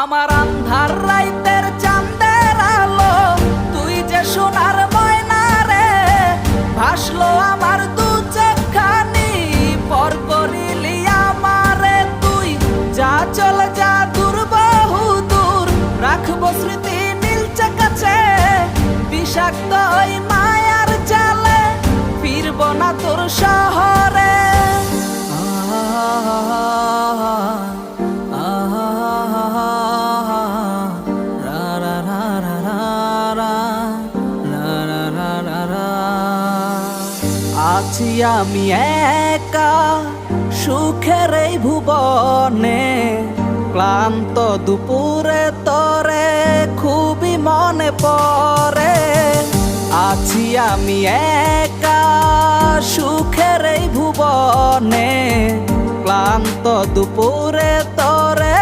আমার আন্ধার রাইতের চাঁদের আলো, তুই যে সোনার ময়না রে, ভাসলো আমার দু চোখখানি, পর করিলি আমারে তুই। যা চলে যা দূর বহু দূর, রাখবো স্মৃতি নীলচে কাছে, বিষাক্ত ওই মায়ার জালে ফিরব না তোর শহরে। আছি আমি একা সুখের এই ভুবনে, ক্লান্ত দুপুরে তরে খুবই মনে পড়ে। আছি আমি একা সুখের এই ভুবনে, ক্লান্ত দুপুরে তরে